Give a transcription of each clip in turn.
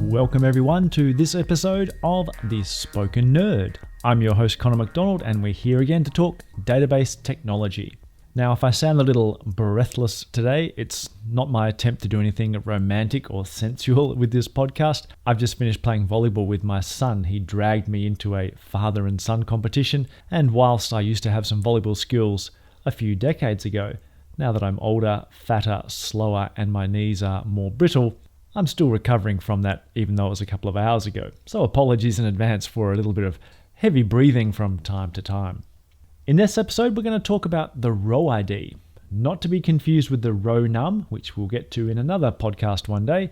Welcome everyone to this episode of The Spoken Nerd. I'm your host Connor McDonald and we're here again to talk database technology. Now if I sound a little breathless today, it's not my attempt to do anything romantic or sensual with this podcast. I've just finished playing volleyball with my son. He dragged me into a father and son competition, and whilst I used to have some volleyball skills a few decades ago, now that I'm older, fatter, slower, and my knees are more brittle, I'm still recovering from that, even though it was a couple of hours ago. So apologies in advance for a little bit of heavy breathing from time to time. In this episode, we're going to talk about the ROWID, not to be confused with the RONUM, which we'll get to in another podcast one day,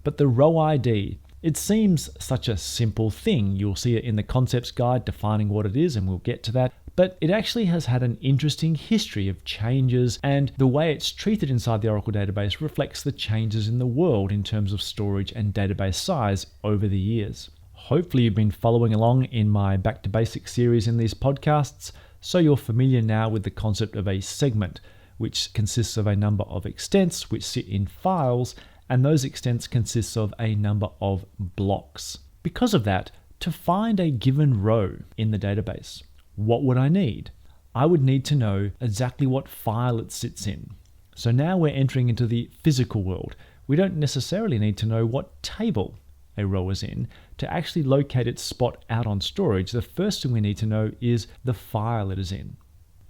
but the ROWID. It seems such a simple thing. You'll see it in the concepts guide defining what it is, and we'll get to that. But it actually has had an interesting history of changes, and the way it's treated inside the Oracle database reflects the changes in the world in terms of storage and database size over the years. Hopefully you've been following along in my Back to Basics series in these podcasts, so you're familiar now with the concept of a segment, which consists of a number of extents which sit in files, and those extents consist of a number of blocks. Because of that, to find a given row in the database, what would I need? I would need to know exactly what file it sits in. So now we're entering into the physical world. We don't necessarily need to know what table a row is in to actually locate its spot out on storage. The first thing we need to know is the file it is in.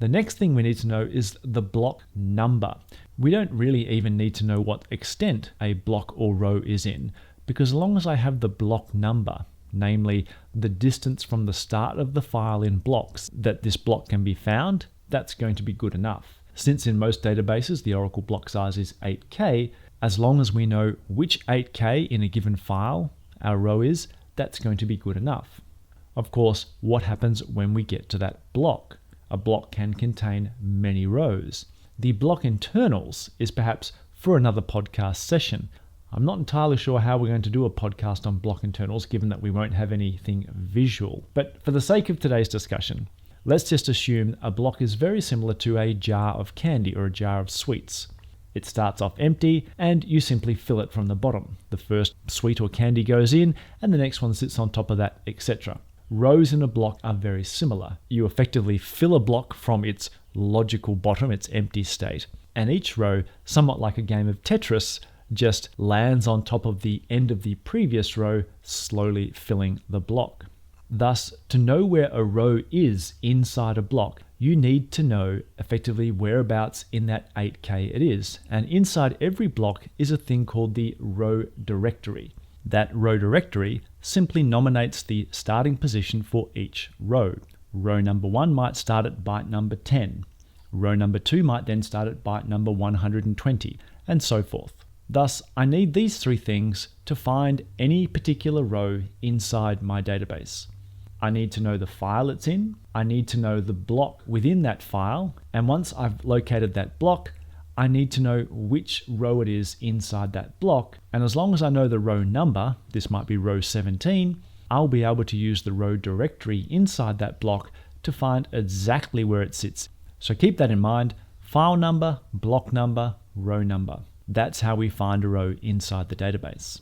The next thing we need to know is the block number. We don't really even need to know what extent a block or row is in, because as long as I have the block number, namely the distance from the start of the file in blocks that this block can be found, that's going to be good enough. Since in most databases the Oracle block size is 8K, as long as we know which 8K in a given file our row is, that's going to be good enough. Of course, what happens when we get to that block? A block can contain many rows. The block internals is perhaps for another podcast session. I'm not entirely sure how we're going to do a podcast on block internals, given that we won't have anything visual. But for the sake of today's discussion, let's just assume a block is very similar to a jar of candy or a jar of sweets. It starts off empty and you simply fill it from the bottom. The first sweet or candy goes in and the next one sits on top of that, etc. Rows in a block are very similar. You effectively fill a block from its logical bottom, its empty state, and each row, somewhat like a game of Tetris, just lands on top of the end of the previous row, slowly filling the block. Thus, to know where a row is inside a block, you need to know effectively whereabouts in that 8K it is. And inside every block is a thing called the row directory. That row directory simply nominates the starting position for each row. Row number 1 might start at byte number 10. Row number 2 might then start at byte number 120, and so forth. Thus, I need these three things to find any particular row inside my database. I need to know the file it's in, I need to know the block within that file, and once I've located that block, I need to know which row it is inside that block, and as long as I know the row number, this might be row 17, I'll be able to use the row directory inside that block to find exactly where it sits. So keep that in mind: file number, block number, row number. That's how we find a row inside the database.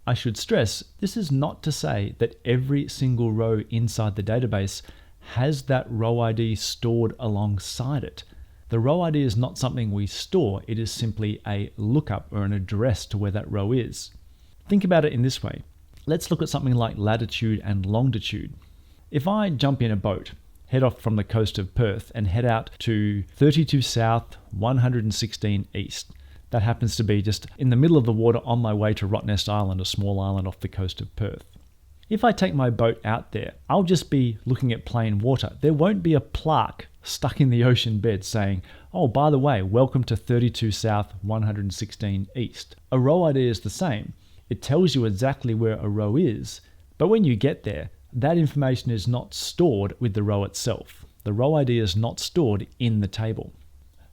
I should stress, this is not to say that every single row inside the database has that row ID stored alongside it. The row ID is not something we store, it is simply a lookup or an address to where that row is. Think about it in this way. Let's look at something like latitude and longitude. If I jump in a boat, head off from the coast of Perth and head out to 32 south, 116 east, that happens to be just in the middle of the water on my way to Rottnest Island, a small island off the coast of Perth. If I take my boat out there, I'll just be looking at plain water. There won't be a plaque stuck in the ocean bed saying, oh, by the way, welcome to 32 south, 116 east. A row ID is the same. It tells you exactly where a row is, but when you get there, that information is not stored with the row itself. The row ID is not stored in the table.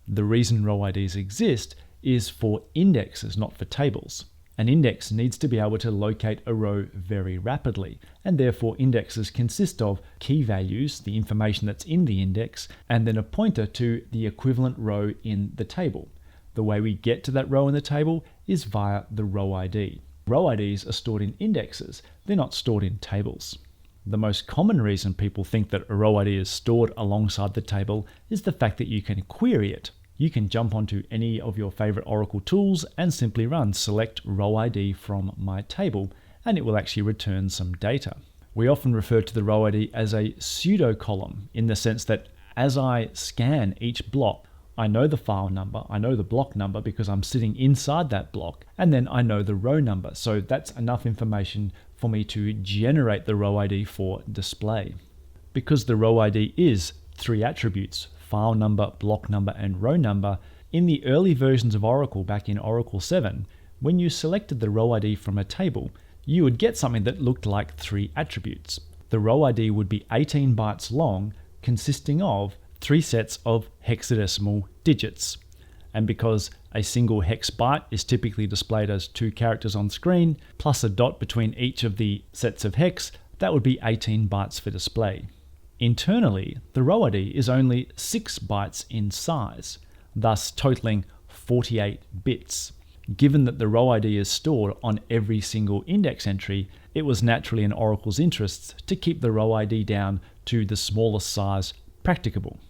The reason row IDs exist is for indexes, not for tables. An index needs to be able to locate a row very rapidly, and therefore indexes consist of key values, the information that's in the index, and then a pointer to the equivalent row in the table. The way we get to that row in the table is via the row ID. Row IDs are stored in indexes, they're not stored in tables. The most common reason people think that a row ID is stored alongside the table is the fact that you can query it. You can jump onto any of your favorite Oracle tools and simply run select row ID from my table, and it will actually return some data. We often refer to the row ID as a pseudo column in the sense that as I scan each block, I know the file number, I know the block number because I'm sitting inside that block, and then I know the row number. So that's enough information for me to generate the row ID for display. Because the row ID is 3 attributes, file number, block number, and row number, in the early versions of Oracle back in Oracle 7, when you selected the row ID from a table, you would get something that looked like 3 attributes. The row ID would be 18 bytes long, consisting of 3 sets of hexadecimal digits. And because a single hex byte is typically displayed as 2 characters on screen, plus a dot between each of the sets of hex, that would be 18 bytes for display. Internally, the row ID is only 6 bytes in size, thus totaling 48 bits. Given that the row ID is stored on every single index entry, it was naturally in Oracle's interests to keep the row ID down to the smallest size practicable.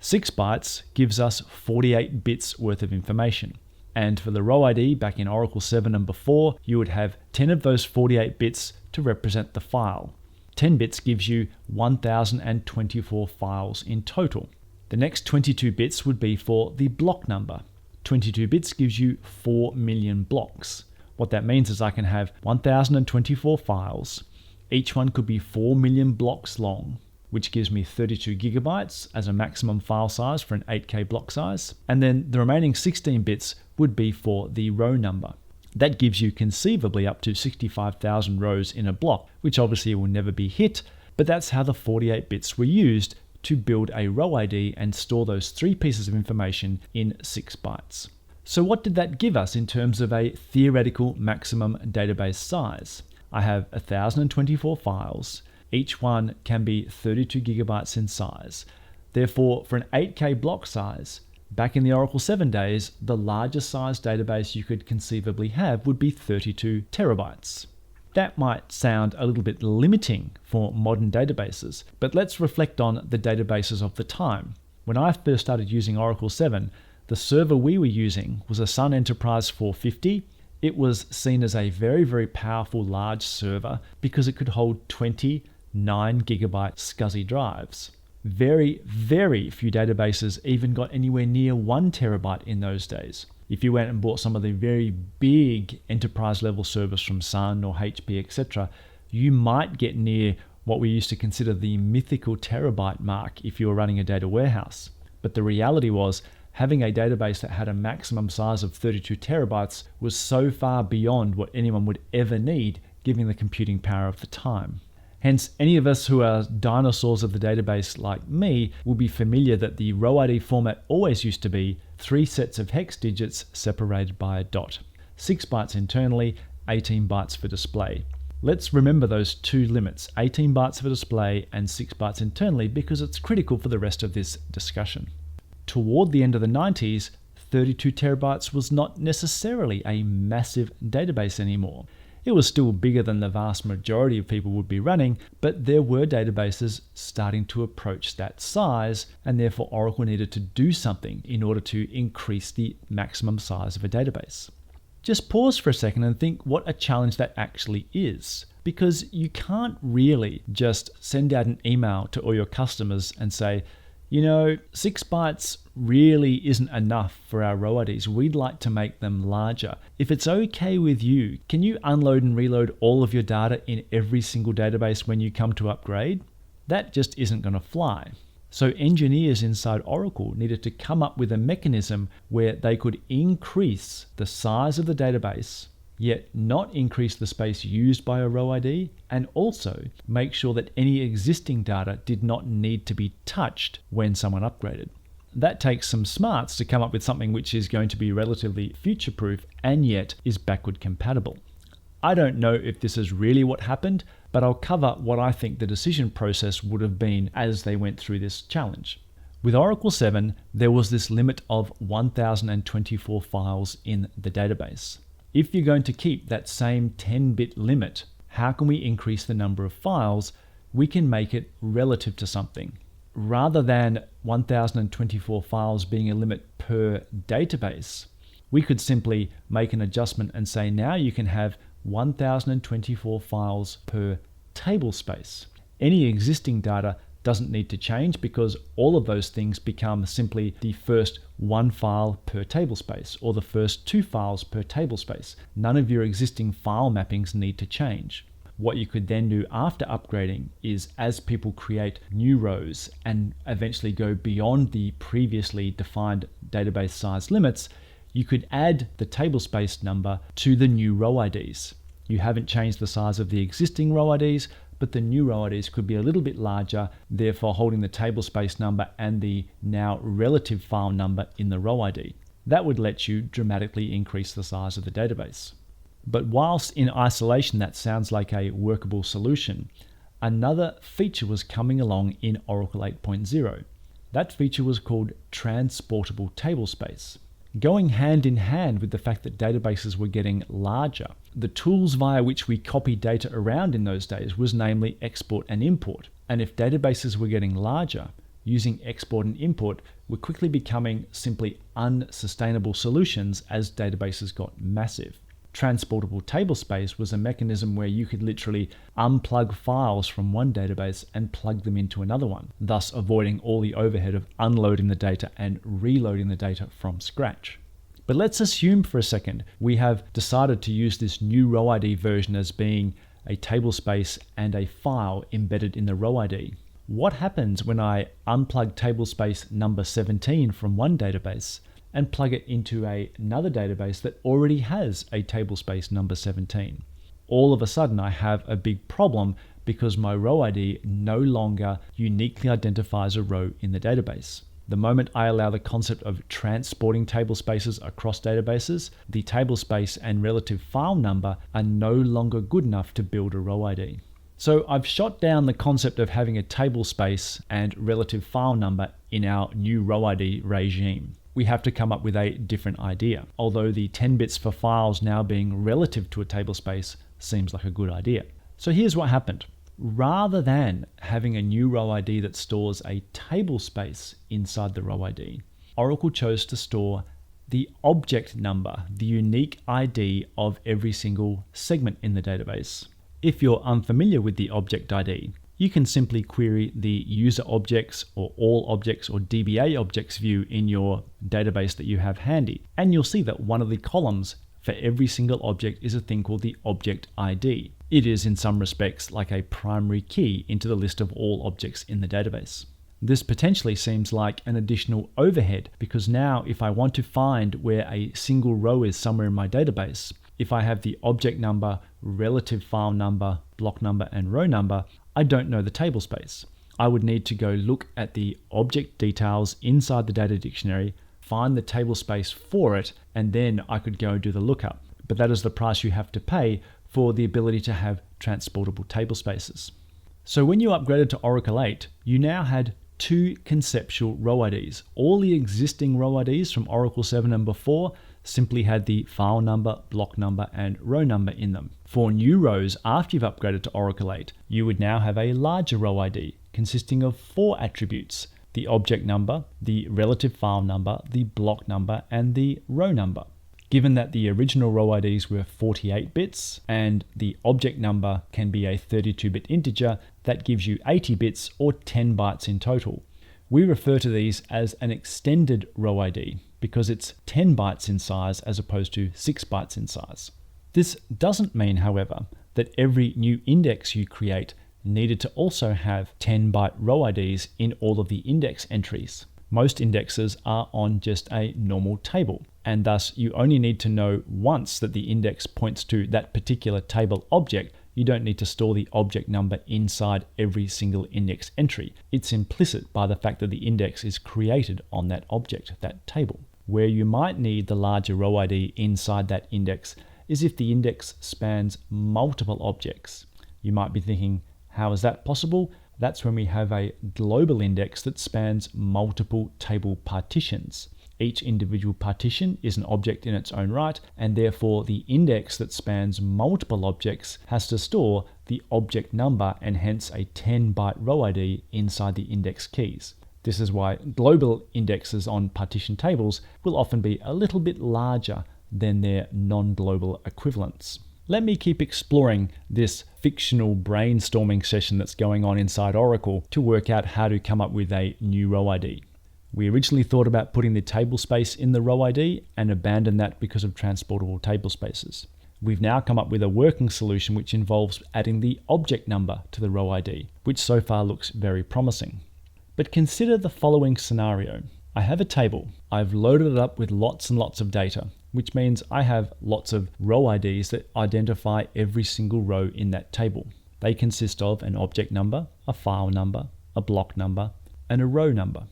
6 bytes gives us 48 bits worth of information. And for the row ID back in Oracle 7 and before, you would have 10 of those 48 bits to represent the file. 10 bits gives you 1024 files in total. The next 22 bits would be for the block number. 22 bits gives you 4 million blocks. What that means is I can have 1024 files. Each one could be 4 million blocks long, which gives me 32 gigabytes as a maximum file size for an 8K block size. And then the remaining 16 bits would be for the row number. That gives you conceivably up to 65,000 rows in a block, which obviously will never be hit, but that's how the 48 bits were used to build a row ID and store those 3 pieces of information in 6 bytes. So what did that give us in terms of a theoretical maximum database size? I have 1024 files. Each one can be 32 gigabytes in size. Therefore, for an 8K block size, back in the Oracle 7 days, the largest size database you could conceivably have would be 32 terabytes. That might sound a little bit limiting for modern databases, but let's reflect on the databases of the time. When I first started using Oracle 7, the server we were using was a Sun Enterprise 450. It was seen as a very, very powerful large server because it could hold 29 gigabyte SCSI drives. Very, very few databases even got anywhere near 1 terabyte in those days. If you went and bought some of the very big enterprise level servers from Sun or HP, etc., you might get near what we used to consider the mythical terabyte mark if you were running a data warehouse. But the reality was, having a database that had a maximum size of 32 terabytes was so far beyond what anyone would ever need, given the computing power of the time. Hence, any of us who are dinosaurs of the database like me will be familiar that the row ID format always used to be 3 sets of hex digits separated by a dot. 6 bytes internally, 18 bytes for display. Let's remember those 2 limits, 18 bytes for display and 6 bytes internally, because it's critical for the rest of this discussion. Toward the end of the 90s, 32 terabytes was not necessarily a massive database anymore. It was still bigger than the vast majority of people would be running, but there were databases starting to approach that size, and therefore Oracle needed to do something in order to increase the maximum size of a database. Just pause for a second and think what a challenge that actually is, because you can't really just send out an email to all your customers and say, 6 bytes really isn't enough for our row IDs. We'd like to make them larger. If it's okay with you, can you unload and reload all of your data in every single database when you come to upgrade? That just isn't going to fly. So engineers inside Oracle needed to come up with a mechanism where they could increase the size of the database, yet not increase the space used by a row ID, and also make sure that any existing data did not need to be touched when someone upgraded. That takes some smarts to come up with something which is going to be relatively future-proof and yet is backward compatible. I don't know if this is really what happened, but I'll cover what I think the decision process would have been as they went through this challenge. With Oracle 7, there was this limit of 1024 files in the database. If you're going to keep that same 10-bit limit, how can we increase the number of files? We can make it relative to something. Rather than 1024 files being a limit per database, we could simply make an adjustment and say now you can have 1024 files per table space. Any existing data doesn't need to change because all of those things become simply the first one file per table space or the first two files per table space. None of your existing file mappings need to change. What you could then do after upgrading is, as people create new rows and eventually go beyond the previously defined database size limits, you could add the table space number to the new row IDs. You haven't changed the size of the existing row IDs, but the new row IDs could be a little bit larger, therefore holding the table space number and the now relative file number in the row ID. That would let you dramatically increase the size of the database. But whilst in isolation that sounds like a workable solution, another feature was coming along in Oracle 8.0. That feature was called transportable table space. Going hand in hand with the fact that databases were getting larger, the tools via which we copy data around in those days was namely export and import. And if databases were getting larger, using export and import were quickly becoming simply unsustainable solutions as databases got massive. Transportable table space was a mechanism where you could literally unplug files from one database and plug them into another one, thus avoiding all the overhead of unloading the data and reloading the data from scratch. But let's assume for a second we have decided to use this new row ID version as being a table space and a file embedded in the row ID. What happens when I unplug table space number 17 from one database and plug it into another database that already has a table space number 17? All of a sudden I have a big problem because my row ID no longer uniquely identifies a row in the database. The moment I allow the concept of transporting table spaces across databases, the table space and relative file number are no longer good enough to build a row ID. So I've shot down the concept of having a table space and relative file number in our new row ID regime. We have to come up with a different idea, although the 10 bits for files now being relative to a table space seems like a good idea. So here's what happened. Rather than having a new row ID that stores a table space inside the row ID, Oracle chose to store the object number, the unique ID of every single segment in the database. If you're unfamiliar with the object ID, you can simply query the user objects or all objects or DBA objects view in your database that you have handy. And you'll see that one of the columns for every single object is a thing called the object ID. It is in some respects like a primary key into the list of all objects in the database. This potentially seems like an additional overhead because now if I want to find where a single row is somewhere in my database, if I have the object number, relative file number, block number, and row number, I don't know the table space. I would need to go look at the object details inside the data dictionary, find the table space for it, and then I could go and do the lookup. But that is the price you have to pay for the ability to have transportable table spaces. So when you upgraded to Oracle 8, you now had two conceptual row IDs. All the existing row IDs from Oracle 7 and before simply had the file number, block number, and row number in them. For new rows after you've upgraded to Oracle 8, you would now have a larger row ID consisting of 4 attributes: the object number, the relative file number, the block number, and the row number. Given that the original row IDs were 48 bits and the object number can be a 32-bit integer, that gives you 80 bits or 10 bytes in total. We refer to these as an extended row ID because it's 10 bytes in size as opposed to 6 bytes in size. This doesn't mean, however, that every new index you create needed to also have 10-byte row IDs in all of the index entries. Most indexes are on just a normal table, and thus you only need to know once that the index points to that particular table object. You don't need to store the object number inside every single index entry. It's implicit by the fact that the index is created on that object, that table. Where you might need the larger row ID inside that index is if the index spans multiple objects. You might be thinking, how is that possible? That's when we have a global index that spans multiple table partitions. Each individual partition is an object in its own right, and therefore the index that spans multiple objects has to store the object number and hence a 10-byte row ID inside the index keys. This is why global indexes on partition tables will often be a little bit larger than their non-global equivalents. Let me keep exploring this fictional brainstorming session that's going on inside Oracle to work out how to come up with a new row ID. We originally thought about putting the table space in the row ID and abandoned that because of transportable table spaces. We've now come up with a working solution which involves adding the object number to the row ID, which so far looks very promising. But consider the following scenario. I have a table. I've loaded it up with lots and lots of data, which means I have lots of row IDs that identify every single row in that table. They consist of an object number, a file number, a block number, and a row number.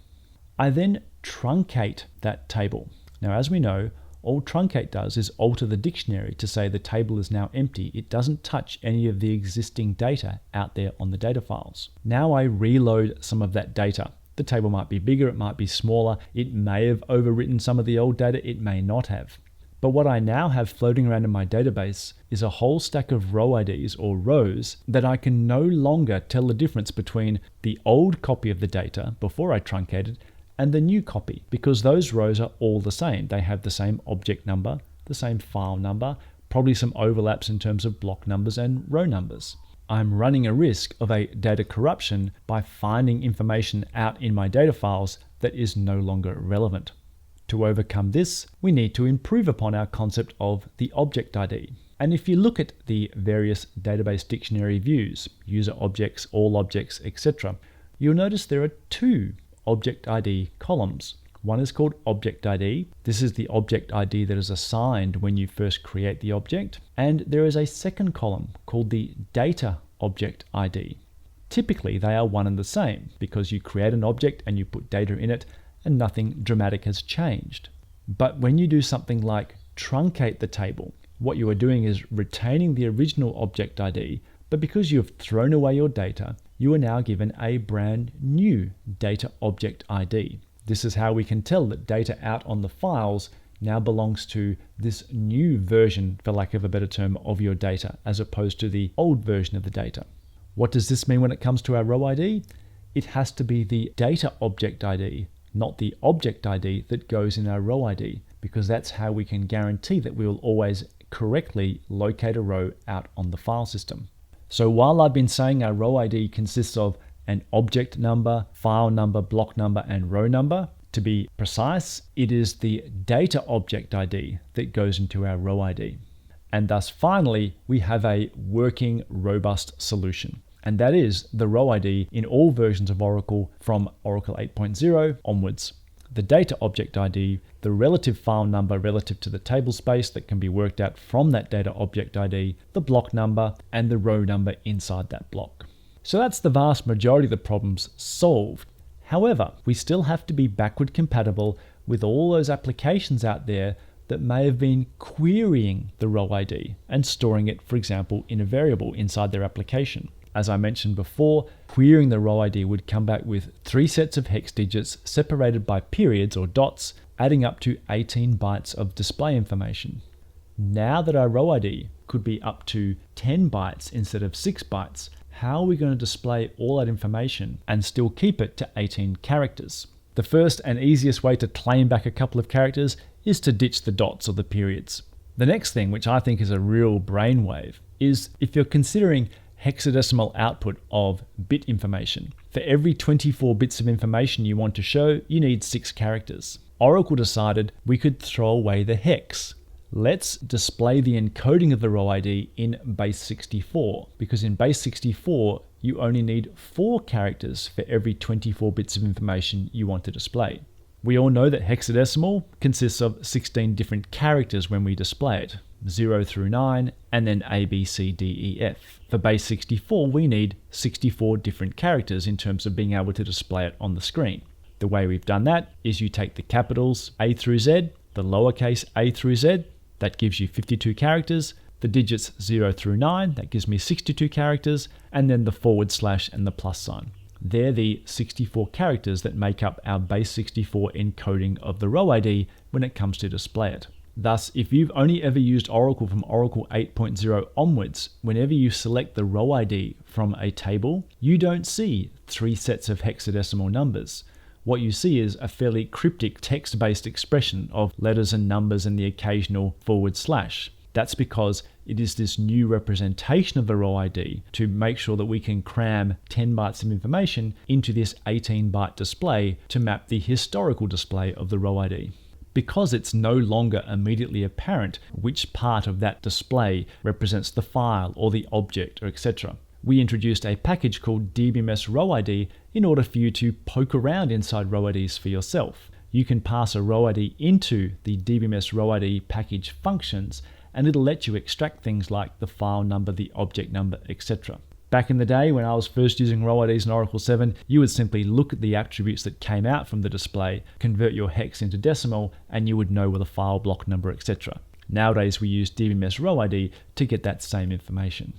I then truncate that table. Now, as we know, all truncate does is alter the dictionary to say the table is now empty. It doesn't touch any of the existing data out there on the data files. Now I reload some of that data. The table might be bigger, it might be smaller, it may have overwritten some of the old data, it may not have. But what I now have floating around in my database is a whole stack of row IDs or rows that I can no longer tell the difference between the old copy of the data before I truncated and the new copy, because those rows are all the same. They have the same object number, the same file number, probably some overlaps in terms of block numbers and row numbers. I'm running a risk of a data corruption by finding information out in my data files that is no longer relevant. To overcome this, we need to improve upon our concept of the object ID. And if you look at the various database dictionary views, user objects, all objects, etc., you'll notice there are two object ID columns. One is called object ID. This is the object ID that is assigned when you first create the object. And there is a second column called the data object ID. Typically, they are one and the same because you create an object and you put data in it and nothing dramatic has changed. But when you do something like truncate the table, what you are doing is retaining the original object ID, but because you have thrown away your data, you are now given a brand new data object ID. This is how we can tell that data out on the files now belongs to this new version, for lack of a better term, of your data, as opposed to the old version of the data. What does this mean when it comes to our row ID? It has to be the data object ID, not the object ID that goes in our row ID, because that's how we can guarantee that we will always correctly locate a row out on the file system. So while I've been saying our row ID consists of an object number, file number, block number, and row number, to be precise, it is the data object ID that goes into our row ID. And thus finally, we have a working, robust solution. And that is the row ID in all versions of Oracle from Oracle 8.0 onwards. The data object ID, the relative file number relative to the table space that can be worked out from that data object ID, the block number, and the row number inside that block. So that's the vast majority of the problems solved. However, we still have to be backward compatible with all those applications out there that may have been querying the row ID and storing it, for example, in a variable inside their application. As I mentioned before, querying the row ID would come back with 3 sets of hex digits separated by periods or dots, adding up to 18 bytes of display information. Now that our row ID could be up to 10 bytes instead of 6 bytes, how are we going to display all that information and still keep it to 18 characters? The first and easiest way to claim back a couple of characters is to ditch the dots or the periods. The next thing, which I think is a real brainwave, is if you're considering hexadecimal output of bit information. For every 24 bits of information you want to show, you need 6 characters. Oracle decided we could throw away the hex. Let's display the encoding of the row ID in base 64, because in base 64, you only need 4 characters for every 24 bits of information you want to display. We all know that hexadecimal consists of 16 different characters when we display it, 0 through 9, and then A, B, C, D, E, F. For base 64, we need 64 different characters in terms of being able to display it on the screen. The way we've done that is you take the capitals A through Z, the lowercase a through Z, that gives you 52 characters, the digits 0 through 9, that gives me 62 characters, and then the / and the plus sign. They're the 64 characters that make up our base 64 encoding of the ROWID when it comes to display it. Thus, if you've only ever used Oracle from Oracle 8.0 onwards, whenever you select the ROWID from a table, you don't see 3 sets of hexadecimal numbers. What you see is a fairly cryptic text-based expression of letters and numbers and the occasional /. That's because it is this new representation of the ROWID to make sure that we can cram 10 bytes of information into this 18-byte display to map the historical display of the ROWID. Because it's no longer immediately apparent which part of that display represents the file or the object or etc., we introduced a package called dbms ROWID in order for you to poke around inside ROWIDs for yourself. You can pass a ROWID into the dbms ROWID package functions and it'll let you extract things like the file number, the object number, etc. Back in the day when I was first using ROWIDs in Oracle 7, you would simply look at the attributes that came out from the display, convert your hex into decimal, and you would know with a file block number, etc. Nowadays we use dbms ROWID to get that same information.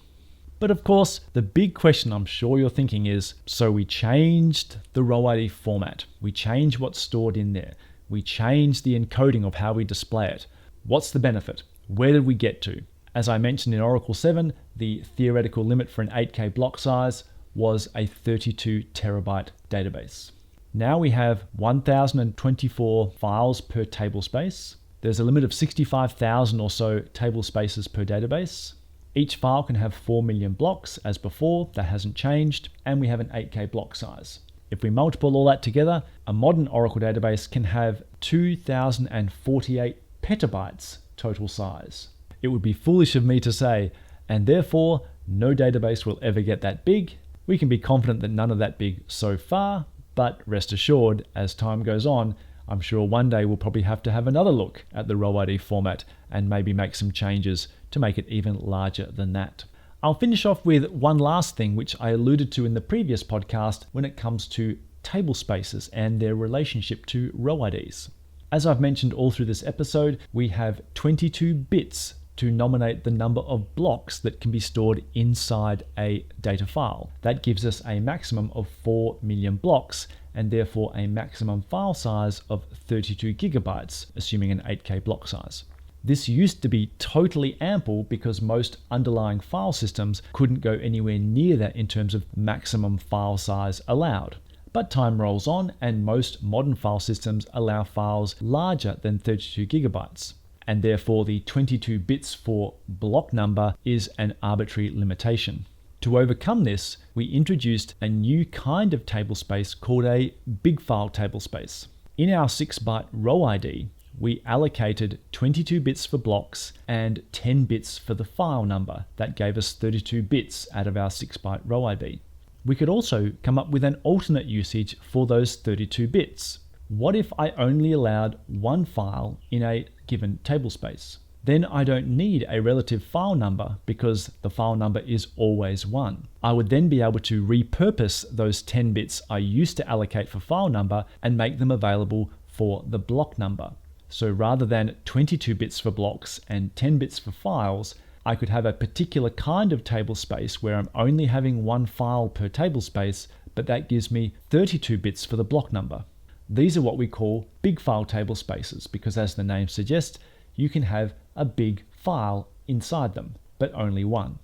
But of course, the big question I'm sure you're thinking is, so we changed the ROWID format. We changed what's stored in there. We changed the encoding of how we display it. What's the benefit? Where did we get to? As I mentioned in Oracle 7, the theoretical limit for an 8K block size was a 32 terabyte database. Now we have 1,024 files per table space. There's a limit of 65,000 or so table spaces per database. Each file can have 4 million blocks as before, that hasn't changed, and we have an 8K block size. If we multiple all that together, a modern Oracle database can have 2,048 petabytes total size. It would be foolish of me to say, and therefore no database will ever get that big. We can be confident that none are that big so far, but rest assured, as time goes on, I'm sure one day we'll probably have to have another look at the ROWID format and maybe make some changes to make it even larger than that. I'll finish off with one last thing which I alluded to in the previous podcast when it comes to table spaces and their relationship to ROWIDs. As I've mentioned all through this episode, we have 22 bits to nominate the number of blocks that can be stored inside a data file. That gives us a maximum of 4 million blocks and therefore a maximum file size of 32 gigabytes, assuming an 8K block size. This used to be totally ample because most underlying file systems couldn't go anywhere near that in terms of maximum file size allowed. But time rolls on and most modern file systems allow files larger than 32 gigabytes. And therefore the 22 bits for block number is an arbitrary limitation. To overcome this, we introduced a new kind of table space called a big file table space. In our 6-byte ROWID, we allocated 22 bits for blocks and 10 bits for the file number. That gave us 32 bits out of our 6-byte ROWID. We could also come up with an alternate usage for those 32 bits. What if I only allowed one file in a given table space? Then I don't need a relative file number because the file number is always 1. I would then be able to repurpose those 10 bits I used to allocate for file number and make them available for the block number. So rather than 22 bits for blocks and 10 bits for files, I could have a particular kind of table space where I'm only having one file per table space, but that gives me 32 bits for the block number. These are what we call big file table spaces because, as the name suggests, you can have a big file inside them, but only one.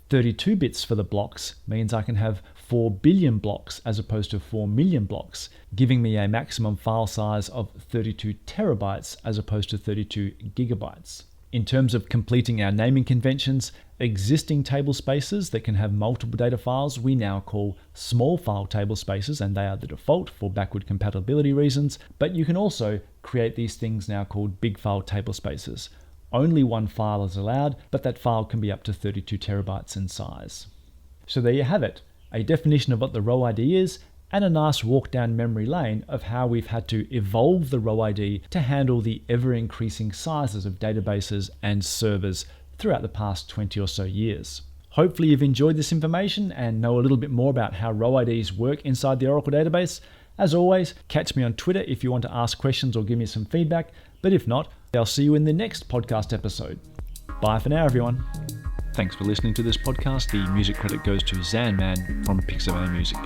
32 bits for the blocks means I can have 4 billion blocks as opposed to 4 million blocks, giving me a maximum file size of 32 terabytes as opposed to 32 gigabytes. In terms of completing our naming conventions, existing table spaces that can have multiple data files we now call small file table spaces, and they are the default for backward compatibility reasons, but you can also create these things now called big file table spaces. Only one file is allowed, but that file can be up to 32 terabytes in size. So there you have it, a definition of what the ROWID is, and a nice walk down memory lane of how we've had to evolve the ROWID to handle the ever-increasing sizes of databases and servers throughout the past 20 or so years. Hopefully you've enjoyed this information and know a little bit more about how ROWIDs work inside the Oracle database. As always, catch me on Twitter if you want to ask questions or give me some feedback, but if not, I'll see you in the next podcast episode. Bye for now, everyone. Thanks for listening to this podcast. The music credit goes to Zanman from Pixabay Music.